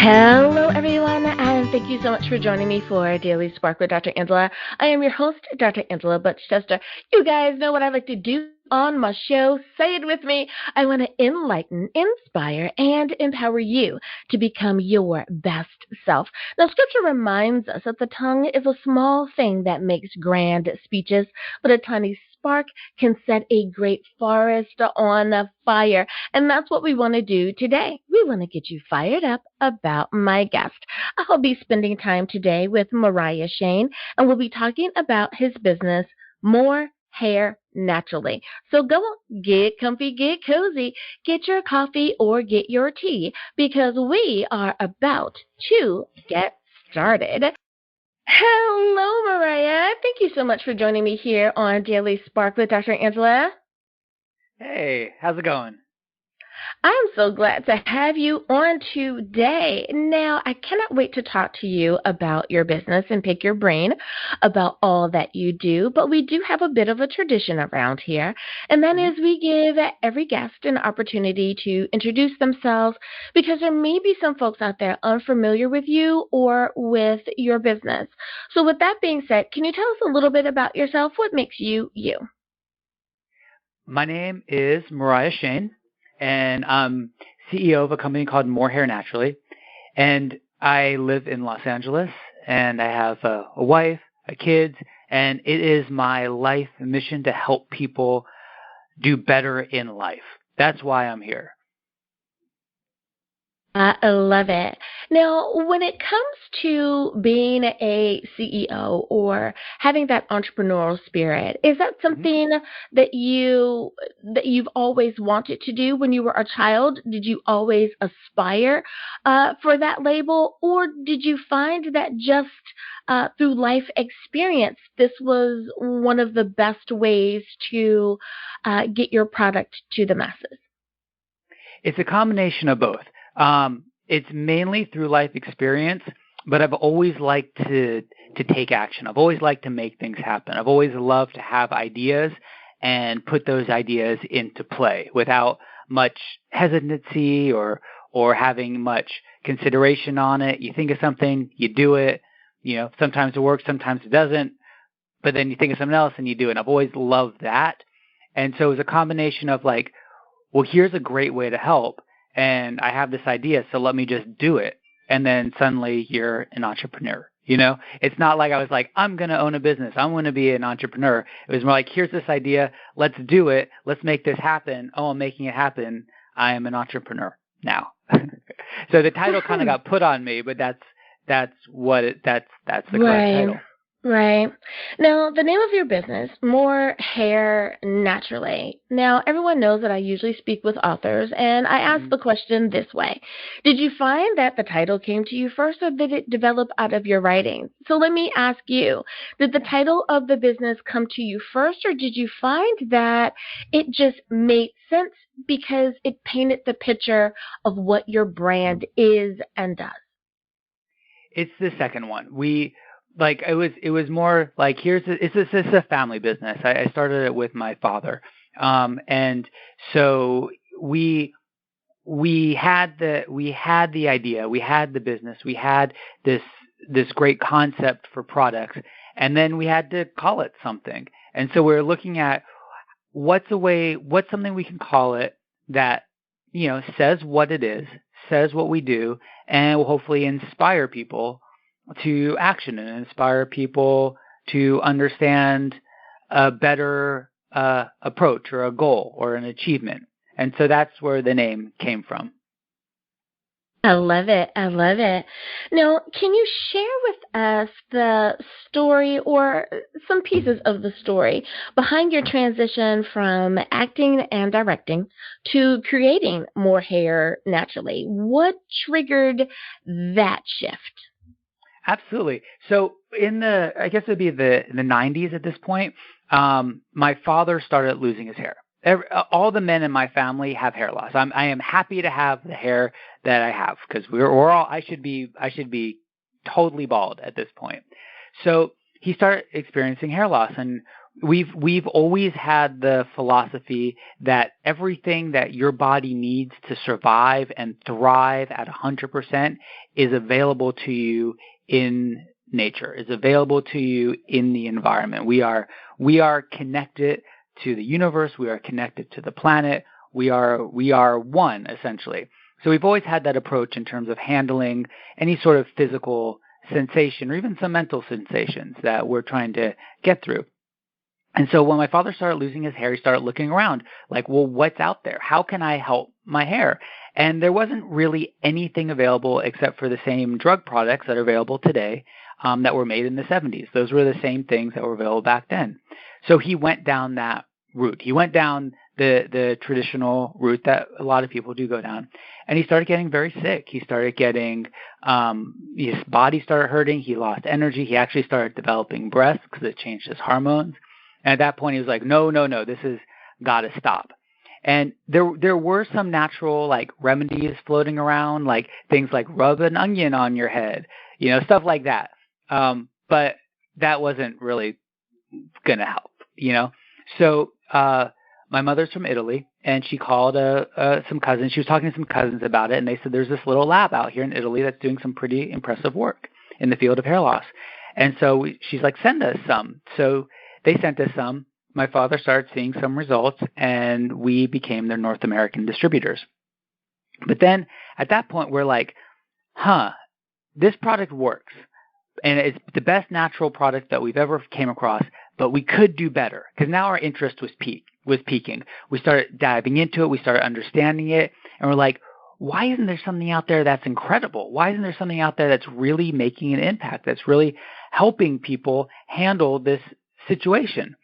Hello, everyone, and thank you so much for joining me for Daily Spark with Dr. Angela. I am your host, Dr. Angela Butchester. You guys know what I like to do on my show. Say it with me. I want to enlighten, inspire, and empower you to become your best self. Now, Scripture reminds us that the tongue is a small thing that makes grand speeches, but a tiny spark can set a great forest on fire. And that's what we want to do today. We want to get you fired up about my guest. I'll be spending time today with Mahryah Shain, and we'll be talking about his business, More Hair Naturally. So go on, get comfy, get cozy, get your coffee or get your tea, because we are about to get started. Hello, Mahryah. Thank you so much for joining me here on Daily Spark with Dr. Angela. Hey, how's it going? I'm so glad to have you on today. Now, I cannot wait to talk to you about your business and pick your brain about all that you do. But we do have a bit of a tradition around here, and that is we give every guest an opportunity to introduce themselves, because there may be some folks out there unfamiliar with you or with your business. So with that being said, can you tell us a little bit about yourself? What makes you you? My name is Mahryah Shain, and I'm CEO of a company called More Hair Naturally. And I live in Los Angeles, and I have a wife, kids, and it is my life mission to help people do better in life. That's why I'm here. I love it. Now, when it comes to being a CEO or having that entrepreneurial spirit, is that Mhm. something that you've always wanted to do when you were a child? Did you always aspire for that label, or did you find that just through life experience, this was one of the best ways to get your product to the masses? It's a combination of both. It's mainly through life experience, but I've always liked to take action. I've always liked to make things happen. I've always loved to have ideas and put those ideas into play without much hesitancy or having much consideration on it. You think of something, you do it. You know, sometimes it works, sometimes it doesn't. But then you think of something else and you do it. And I've always loved that. And so it was a combination of like, well, here's a great way to help. And I have this idea, so let me just do it. And then suddenly you're an entrepreneur. You know, it's not like I was like, I'm going to own a business. I'm going to be an entrepreneur. It was more like, here's this idea. Let's do it. Let's make this happen. Oh, I'm making it happen. I am an entrepreneur now. So the title kind of got put on me, but that's the correct Right, title. right. Now, the name of your business, More Hair Naturally. Now, everyone knows that I usually speak with authors, and I ask Mhm. the question this way. Did you find that the title came to you first, or did it develop out of your writing? So let me ask you, did the Yeah. title of the business come to you first, or did you find that it just made sense because it painted the picture of what your brand is and does? It's the second one. We like it was more like it's a family business. I started it with my father, and so we had the idea, we had the business, we had this this great concept for products, and then we had to call it something. And so we're looking at what's something we can call it that says what it is, says what we do, and will hopefully inspire people to action and inspire people to understand a better approach or a goal or an achievement. And so that's where the name came from. I love it. I love it. Now, can you share with us the story or some pieces of the story behind your transition from acting and directing to creating More Hair Naturally? What triggered that shift? Absolutely. So I guess it'd be the 90s at this point. My father started losing his hair. All the men in my family have hair loss. I am happy to have the hair that I have because we're all. I should be totally bald at this point. So he started experiencing hair loss, and we've always had the philosophy that everything that your body needs to survive and thrive at 100% is available to you in nature, is available to you in the environment. We are connected to the universe. We are connected to the planet. We are one, essentially. So we've always had that approach in terms of handling any sort of physical sensation or even some mental sensations that we're trying to get through. And so when my father started losing his hair, he started looking around like, well, what's out there? How can I help my hair? And there wasn't really anything available except for the same drug products that are available today that were made in the 70s. Those were the same things that were available back then. So he went down that route. He went down the traditional route that a lot of people do go down. And he started getting very sick. He started getting, his body started hurting. He lost energy. He actually started developing breasts because it changed his hormones. And at that point, he was like, no, this has got to stop. And there were some natural like remedies floating around, like things like rub an onion on your head, stuff like that. But that wasn't really going to help, So my mother's from Italy, and she called some cousins. She was talking to some cousins about it, and they said there's this little lab out here in Italy that's doing some pretty impressive work in the field of hair loss. And so she's like, send us some. So they sent us some. My father started seeing some results, and we became their North American distributors. But then at that point, we're like, this product works. And it's the best natural product that we've ever came across, but we could do better because now our interest was peaking. We started diving into it. We started understanding it. And we're like, why isn't there something out there that's incredible? Why isn't there something out there that's really making an impact, that's really helping people handle this situation?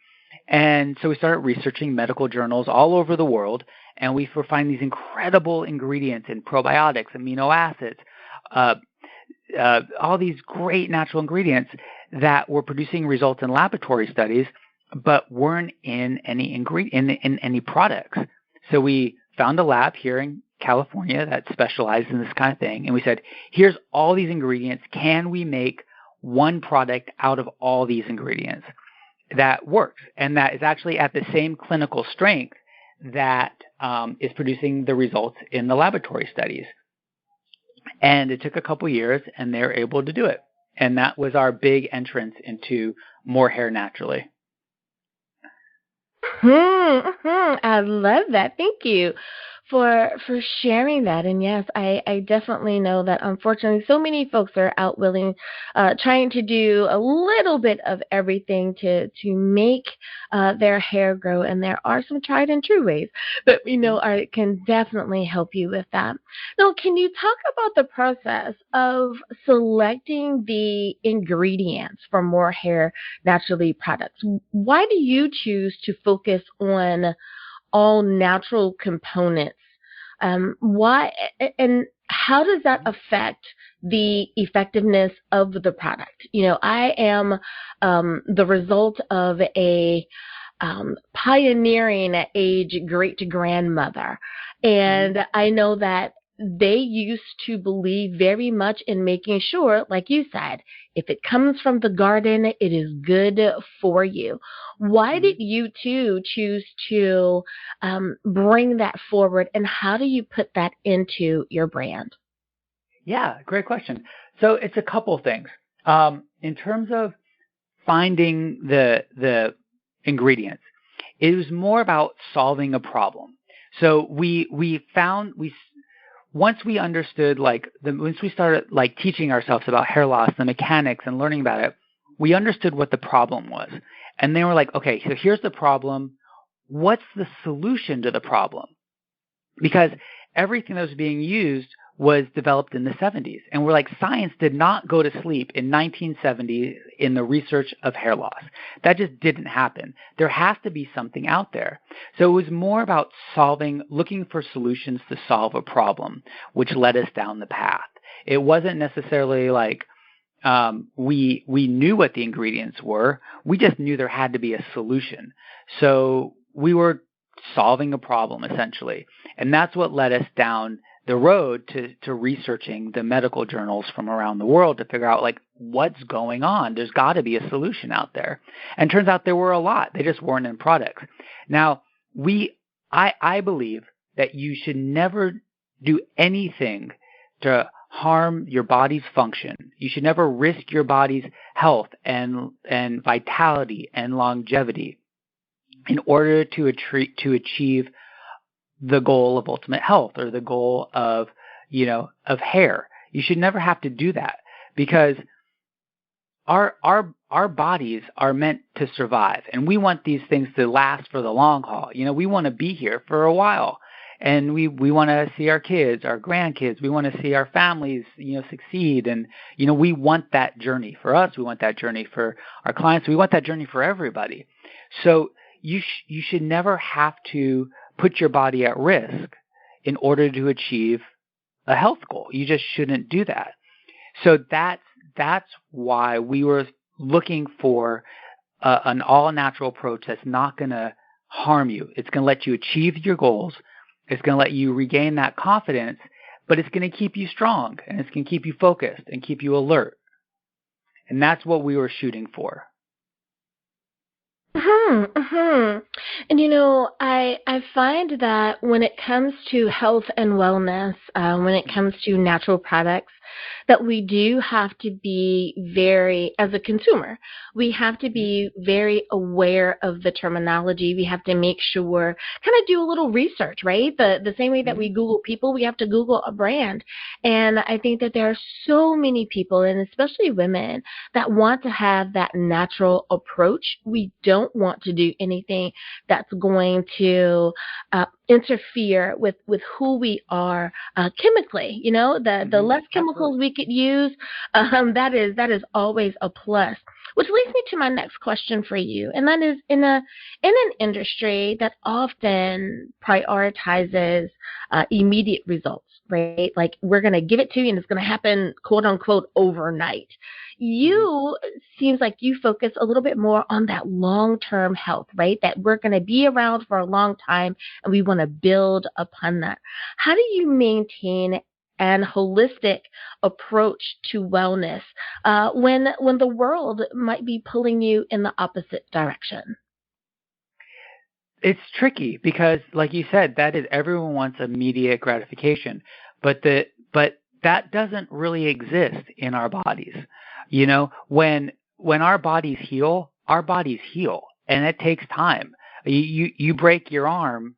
And so we started researching medical journals all over the world, and we were finding these incredible ingredients in probiotics, amino acids, all these great natural ingredients that were producing results in laboratory studies, but weren't in any in any products. So we found a lab here in California that specialized in this kind of thing, and we said, here's all these ingredients. Can we make one product out of all these ingredients that works and that is actually at the same clinical strength that is producing the results in the laboratory studies? And it took a couple years, and they were able to do it. And that was our big entrance into more hair naturally. I love that. Thank you for sharing that. And yes, I definitely know that unfortunately so many folks are out trying to do a little bit of everything to make their hair grow. And there are some tried and true ways that we know can definitely help you with that. Now, can you talk about the process of selecting the ingredients for more hair naturally products? Why do you choose to focus on all natural components? Why and how does that affect the effectiveness of the product? I am the result of a pioneering age great-grandmother, and I know that they used to believe very much in making sure, like you said, if it comes from the garden, it is good for you. Why did you two choose to bring that forward, and how do you put that into your brand? Yeah, great question. So it's a couple things. In terms of finding the ingredients, it was more about solving a problem. So once we understood, once we started teaching ourselves about hair loss, the mechanics, and learning about it, we understood what the problem was. And then we're like, okay, so here's the problem. What's the solution to the problem? Because everything that was being used was developed in the 70s. And we're like, science did not go to sleep in 1970 in the research of hair loss. That just didn't happen. There has to be something out there. So it was more about looking for solutions to solve a problem, which led us down the path. It wasn't necessarily like we knew what the ingredients were. We just knew there had to be a solution. So we were solving a problem, essentially. And that's what led us down road to researching the medical journals from around the world to figure out like what's going on. There's got to be a solution out there. And turns out there were a lot. They just weren't in products. Now, I believe that you should never do anything to harm your body's function. You should never risk your body's health and vitality and longevity in order to achieve the goal of ultimate health or the goal of hair. You should never have to do that because our bodies are meant to survive, and we want these things to last for the long haul. We want to be here for a while, and we want to see our kids, our grandkids. We want to see our families, succeed, and we want that journey for us. We want that journey for our clients. We want that journey for everybody. So you should never have to put your body at risk in order to achieve a health goal. You just shouldn't do that. So that's why we were looking for an all-natural approach that's not going to harm you. It's going to let you achieve your goals. It's going to let you regain that confidence, but it's going to keep you strong, and it's going to keep you focused and keep you alert. And that's what we were shooting for. And I find that when it comes to health and wellness, when it comes to natural products, that we do have to be as a consumer, we have to be very aware of the terminology. We have to make sure, kind of do a little research, right? The same way that we Google people, we have to Google a brand. And I think that there are so many people, and especially women, that want to have that natural approach. We don't want to do anything that's going to interfere with who we are chemically. The less chemicals we could use, that is always a plus. Which leads me to my next question for you, and that is in an industry that often prioritizes immediate results, right? Like we're going to give it to you and it's going to happen, quote unquote, overnight. You seems like you focus a little bit more on that long-term health, right? That we're going to be around for a long time and we want to build upon that. How do you maintain an holistic approach to wellness when the world might be pulling you in the opposite direction? It's tricky because, like you said, that is everyone wants immediate gratification, but that doesn't really exist in our bodies. When our bodies heal, and it takes time. You break your arm,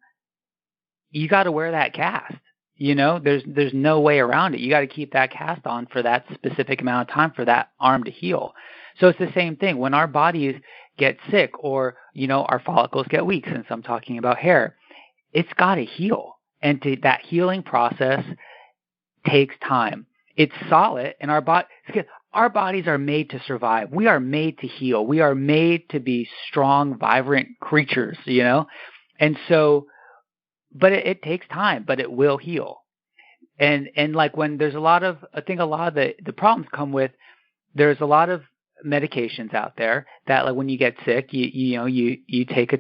you got to wear that cast. There's no way around it. You got to keep that cast on for that specific amount of time for that arm to heal. So it's the same thing. When our bodies get sick or, our follicles get weak, since I'm talking about hair, it's got to heal. And that healing process takes time. It's solid, and our bodies are made to survive. We are made to heal. We are made to be strong, vibrant creatures, And so, but it takes time, but it will heal. And like when there's I think a lot of the problems come with, there's a lot of medications out there that, like, when you get sick, you take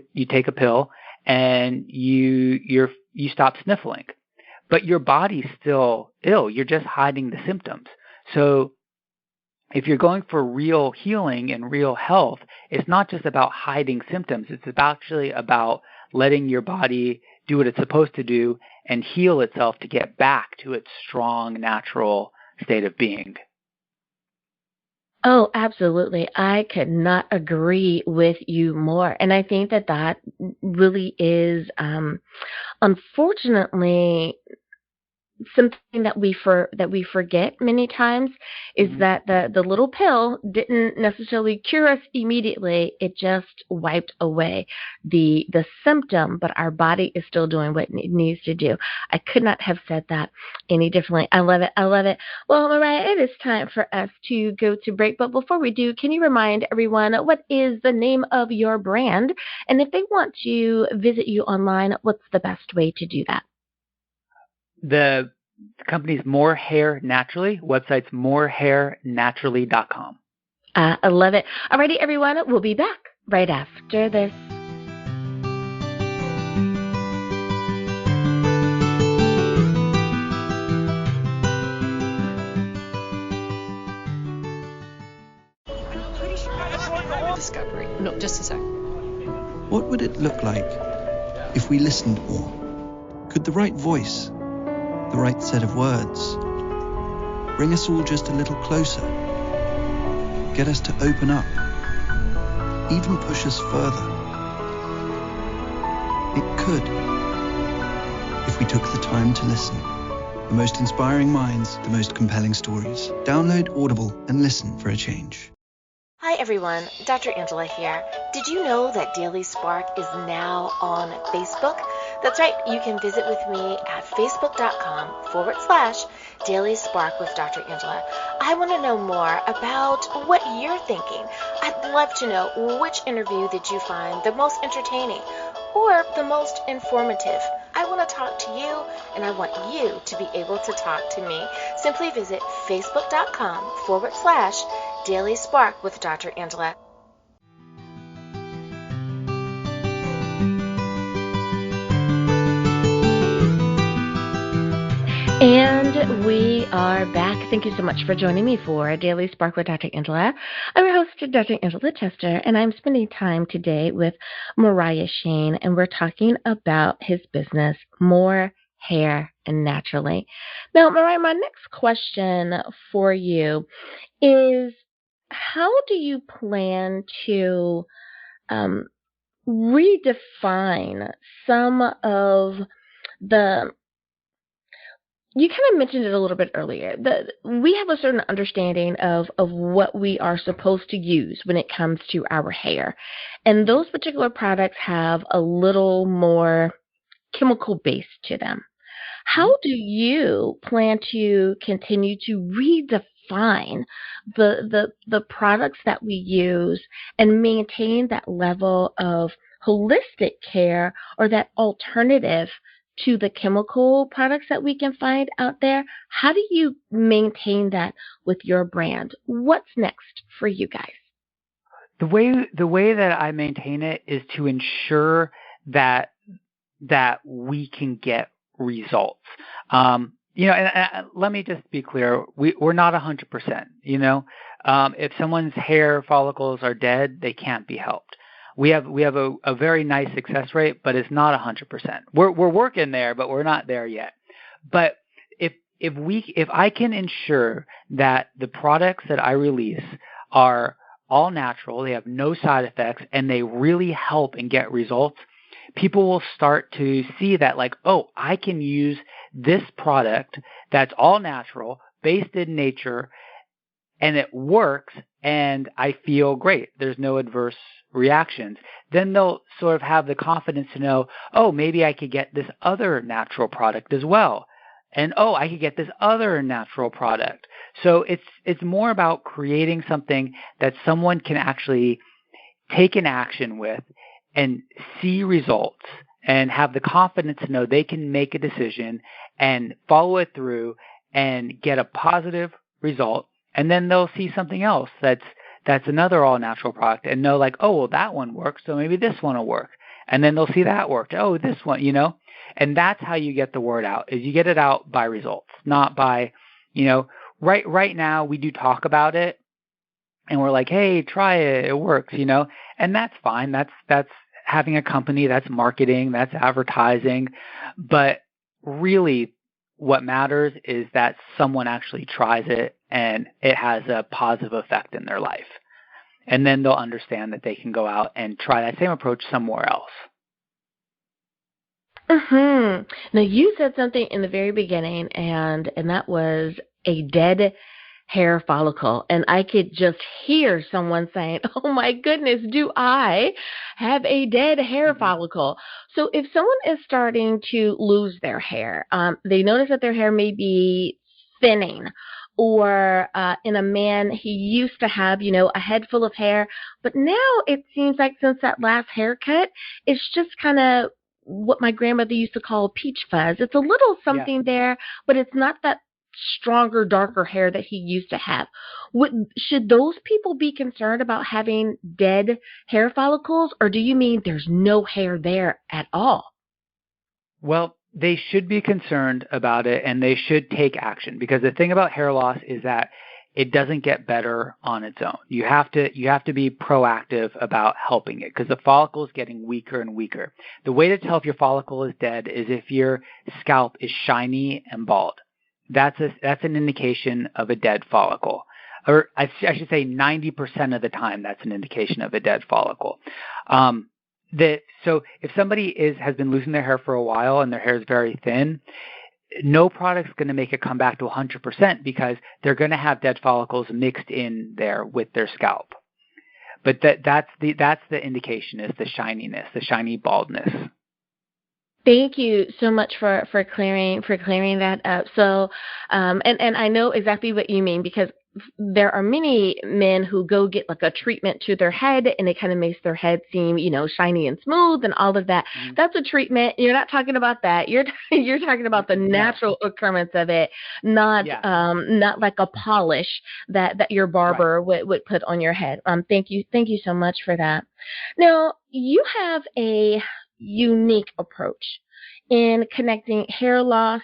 a pill and you stop sniffling, but your body's still ill. You're just hiding the symptoms. So if you're going for real healing and real health, it's not just about hiding symptoms. It's actually about letting your body do what it's supposed to do and heal itself to get back to its strong, natural state of being. Oh, absolutely. I could not agree with you more. And I think that really is, unfortunately, something that we forget many times is that the little pill didn't necessarily cure us immediately. It just wiped away the symptom, but our body is still doing what it needs to do. I could not have said that any differently. I love it. I love it. Well, Mahryah, it is time for us to go to break. But before we do, can you remind everyone what is the name of your brand? And if they want to visit you online, what's the best way to do that? The company's More Hair Naturally. Website's morehairnaturally.com. I love it. Alrighty, everyone. We'll be back right after this. would it look like if we listened more? Could the right voice, the right set of words, bring us all just a little closer, get us to open up, even push us further? It could, if we took the time to listen. The most inspiring minds, the most compelling stories. Download Audible and listen for a change. Hi everyone, Dr. Angela here. Did you know that Daily Spark is now on Facebook? That's right, you can visit with me at facebook.com/Daily Spark with Dr. Angela. I want to know more about what you're thinking. I'd love to know which interview did you find the most entertaining or the most informative. I want to talk to you, and I want you to be able to talk to me. Simply visit facebook.com/Daily Spark with Dr. Angela. And we are back. Thank you so much for joining me for Daily Spark with Dr. Angela. I'm your host, Dr. Angela Chester, and I'm spending time today with Mahryah Shain, and we're talking about his business, More Hair and Naturally. Now, Mahryah, my next question for you is, how do you plan to redefine some of the you kind of mentioned it a little bit earlier. We have a certain understanding of what we are supposed to use when it comes to our hair. And those particular products have a little more chemical base to them. How do you plan to continue to redefine the products that we use and maintain that level of holistic care or that alternative to the chemical products that we can find out there? How do you maintain that with your brand? What's next for you guys? The way that I maintain it is to ensure that we can get results. And let me just be clear: we're not 100%. If someone's hair follicles are dead, they can't be helped. We have a very nice success rate, but it's not 100%. We're working there, but we're not there yet. But if I can ensure that the products that I release are all natural, they have no side effects, and they really help and get results, people will start to see that, like, oh, I can use this product that's all natural, based in nature, and it works, and I feel great. There's no adverse reactions. Then they'll sort of have the confidence to know, oh, maybe I could get this other natural product as well. And, oh, I could get this other natural product. So it's more about creating something that someone can actually take an action with and see results and have the confidence to know they can make a decision and follow it through and get a positive result. And then they'll see something else that's another all-natural product and know, like, oh, well, that one works, so maybe this one will work. And then they'll see that worked. Oh, this one, And that's how you get the word out, is you get it out by results, not by, right now we do talk about it, and we're like, hey, try it, it works, And that's fine. That's having a company, that's marketing, that's advertising. But really what matters is that someone actually tries it and it has a positive effect in their life. And then they'll understand that they can go out and try that same approach somewhere else. Now, you said something in the very beginning, and that was a dead hair follicle. And I could just hear someone saying, oh my goodness, do I have a dead hair follicle? So if someone is starting to lose their hair, they notice that their hair may be thinning, or in a man, he used to have, a head full of hair, but now it seems like since that last haircut, it's just kind of what my grandmother used to call peach fuzz. It's a little something there, but it's not that stronger, darker hair that he used to have. Should those people be concerned about having dead hair follicles, or do you mean there's no hair there at all? Well, they should be concerned about it, and they should take action, because the thing about hair loss is that it doesn't get better on its own. You have to be proactive about helping it, because the follicle is getting weaker and weaker. The way to tell if your follicle is dead is if your scalp is shiny and bald. That's an indication of a dead follicle. Or I should say 90% of the time that's an indication of a dead follicle. So if somebody has been losing their hair for a while and their hair is very thin, no product's going to make it come back to 100%, because they're going to have dead follicles mixed in there with their scalp. But that's the indication, is the shininess, the shiny baldness. Thank you so much for clearing that up. So, and I know exactly what you mean, because there are many men who go get like a treatment to their head, and it kind of makes their head seem, shiny and smooth and all of that. Mm-hmm. That's a treatment. You're not talking about that. You're talking about the natural occurrence of it, not like a polish that your barber would put on your head. Thank you so much for that. Now, you have a unique approach in connecting hair loss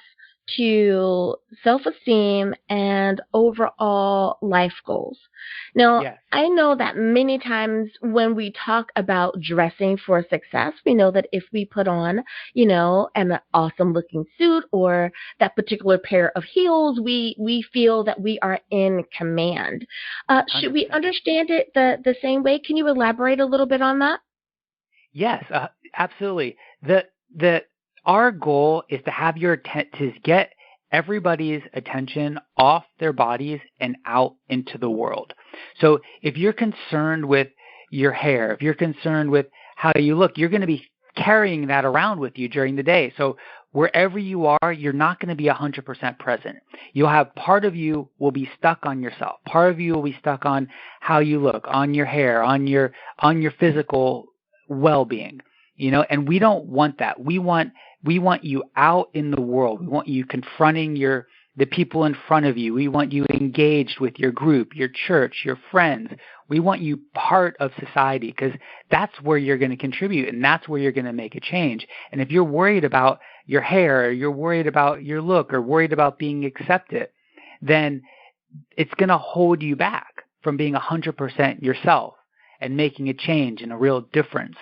to self-esteem and overall life goals. Now, yes. I know that many times when we talk about dressing for success, we know that if we put on, an awesome looking suit or that particular pair of heels, we feel that we are in command. Should we understand it the same way? Can you elaborate a little bit on that? Yes, absolutely. Our goal is to have to get everybody's attention off their bodies and out into the world. So if you're concerned with your hair, if you're concerned with how you look, you're going to be carrying that around with you during the day. So wherever you are, you're not going to be 100% present. You'll have part of you will be stuck on yourself. Part of you will be stuck on how you look, on your hair, on your physical well-being. And we don't want that. We want you out in the world. We want you confronting the people in front of you. We want you engaged with your group, your church, your friends. We want you part of society, because that's where you're going to contribute, and that's where you're going to make a change. And if you're worried about your hair, or you're worried about your look, or worried about being accepted, then it's going to hold you back from being 100% yourself and making a change and a real difference.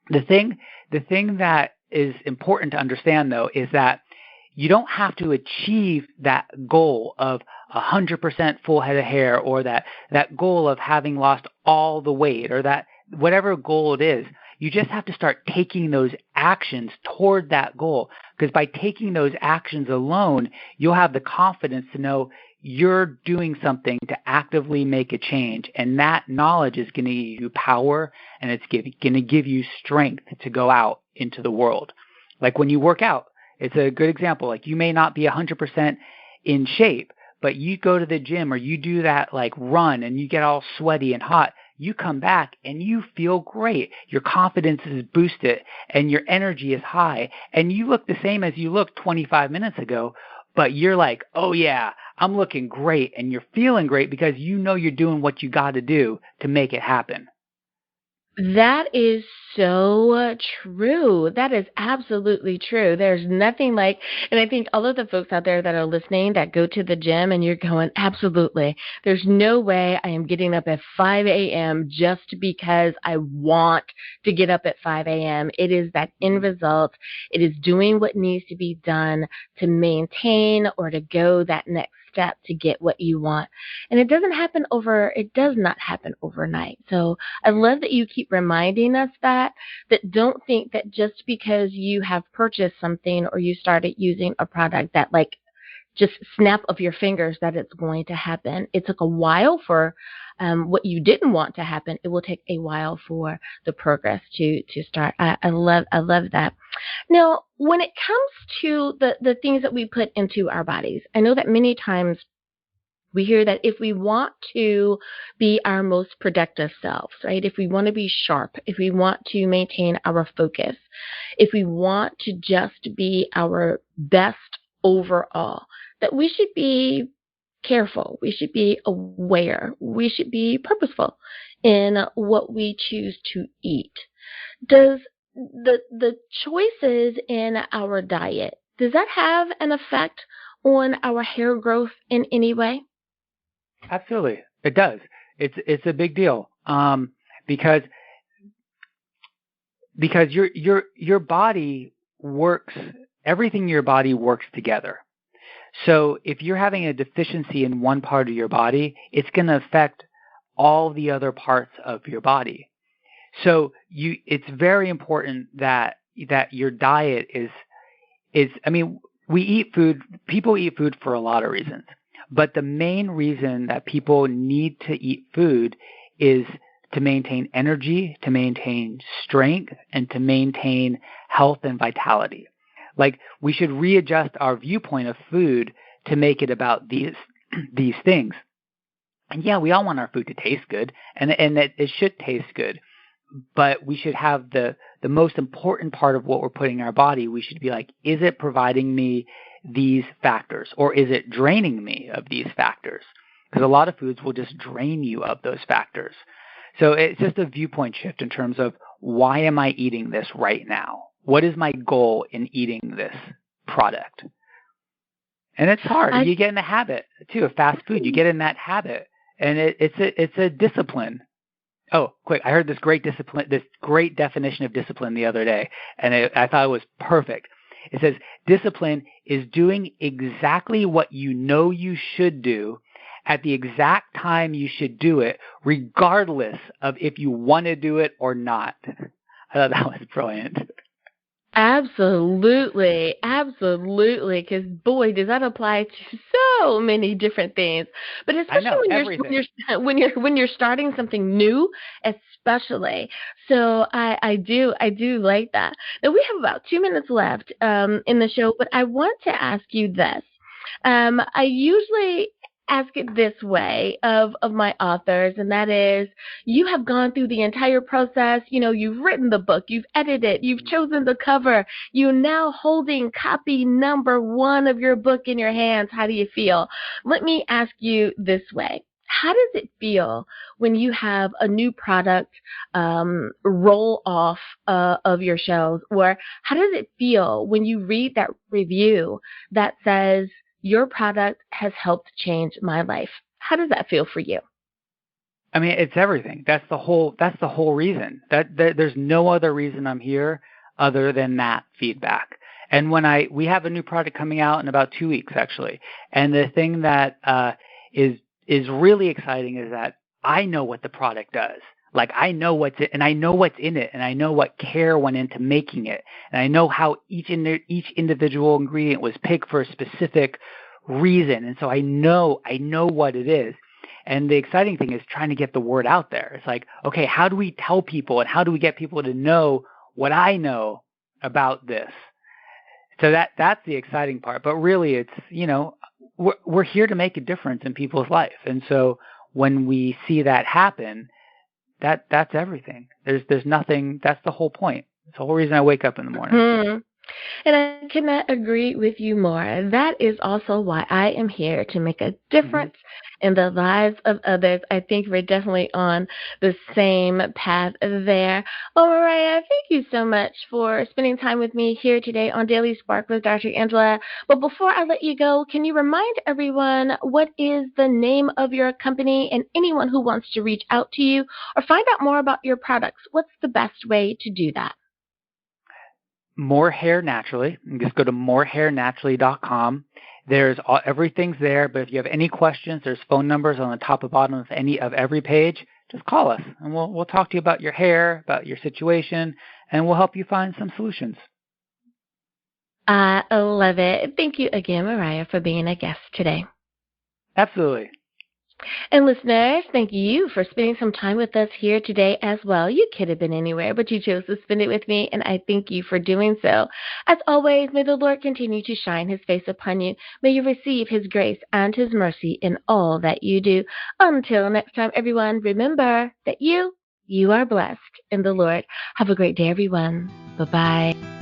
The thing that is important to understand, though, is that you don't have to achieve that goal of 100% full head of hair, or that goal of having lost all the weight, or that whatever goal it is. You just have to start taking those actions toward that goal, because by taking those actions alone, you'll have the confidence to know you're doing something to actively make a change, and that knowledge is going to give you power, and it's going to give you strength to go out into the world. Like when you work out, it's a good example. Like you may not be 100% in shape, but you go to the gym or you do that like run and you get all sweaty and hot. You come back and you feel great. Your confidence is boosted and your energy is high, and you look the same as you looked 25 minutes ago, but you're like, oh yeah, I'm looking great, and you're feeling great because you know you're doing what you got to do to make it happen. That is so true. That is absolutely true. There's nothing like, and I think all of the folks out there that are listening that go to the gym and you're going, absolutely, there's no way I am getting up at 5 a.m. just because I want to get up at 5 a.m. It is that end result. It is doing what needs to be done to maintain or to go that next step to get what you want. And it does not happen overnight. So I love that you keep reminding us that don't think that just because you have purchased something or you started using a product that like just snap of your fingers that it's going to happen. It took a while for what you didn't want to happen. It will take a while for the progress to start. I love that. Now, when it comes to the things that we put into our bodies, I know that many times we hear that if we want to be our most productive selves, right? If we want to be sharp, if we want to maintain our focus, if we want to just be our best overall, that we should be careful, we should be aware, we should be purposeful in what we choose to eat. Does the choices in our diet, does that have an effect on our hair growth in any way? Absolutely. It does. It's a big deal. Because your body works, everything in your body works together. So if you're having a deficiency in one part of your body, it's going to affect all the other parts of your body. So it's very important that your diet is, I mean, we eat food, people eat food for a lot of reasons. But the main reason that people need to eat food is to maintain energy, to maintain strength, and to maintain health and vitality. Like, we should readjust our viewpoint of food to make it about these things. And yeah, we all want our food to taste good, and that it should taste good. But we should have the most important part of what we're putting in our body. We should be like, is it providing me these factors, or is it draining me of these factors? Because a lot of foods will just drain you of those factors. So it's just a viewpoint shift in terms of, why am I eating this right now? What is my goal in eating this product? And it's hard. You get in the habit too of fast food. You get in that habit, and it's a discipline. Oh, quick! I heard this great definition of discipline the other day, and I thought it was perfect. It says, discipline is doing exactly what you know you should do at the exact time you should do it, regardless of if you want to do it or not. I thought that was brilliant. Absolutely, absolutely. Because boy, does that apply to so many different things. But especially when you're starting something new, especially. So I do like that. Now we have about 2 minutes left in the show, but I want to ask you this. I usually ask it this way of my authors, and that is, you have gone through the entire process. You know, you've written the book, you've edited it, you've chosen the cover, you're now holding copy number 1 of your book in your hands. How do you feel? Let me ask you this way. How does it feel when you have a new product roll off of your shelves? Or how does it feel when you read that review that says, your product has helped change my life? How does that feel for you? I mean, it's everything. That's the whole reason. That there's no other reason I'm here other than that feedback. And when we have a new product coming out in about 2 weeks, actually. And the thing that is really exciting is that I know what the product does. Like, I know what's in it, and I know what care went into making it, and I know how each individual ingredient was picked for a specific reason, and so I know what it is. And the exciting thing is trying to get the word out there. It's like, okay, how do we tell people, and how do we get people to know what I know about this? So that's the exciting part. But really, it's, you know, we're here to make a difference in people's life, and so when we see that happen, that's everything. There's nothing. That's the whole point. It's the whole reason I wake up in the morning. Mm-hmm. And I cannot agree with you more. That is also why I am here, to make a difference in the lives of others. I think we're definitely on the same path there. Well, Mahryah, thank you so much for spending time with me here today on Daily Spark with Dr. Angela. But before I let you go, can you remind everyone what is the name of your company, and anyone who wants to reach out to you or find out more about your products, what's the best way to do that? More Hair Naturally. You can just go to morehairnaturally.com. Everything's there, but if you have any questions, there's phone numbers on the top and bottom of every page. Just call us, and we'll talk to you about your hair, about your situation, and we'll help you find some solutions. I love it. Thank you again, Mahryah, for being a guest today. Absolutely. And listeners, thank you for spending some time with us here today as well. You could have been anywhere, but you chose to spend it with me, and I thank you for doing so. As always, may the Lord continue to shine his face upon you. May you receive his grace and his mercy in all that you do. Until next time, everyone, remember that you are blessed in the Lord. Have a great day, everyone. Bye-bye.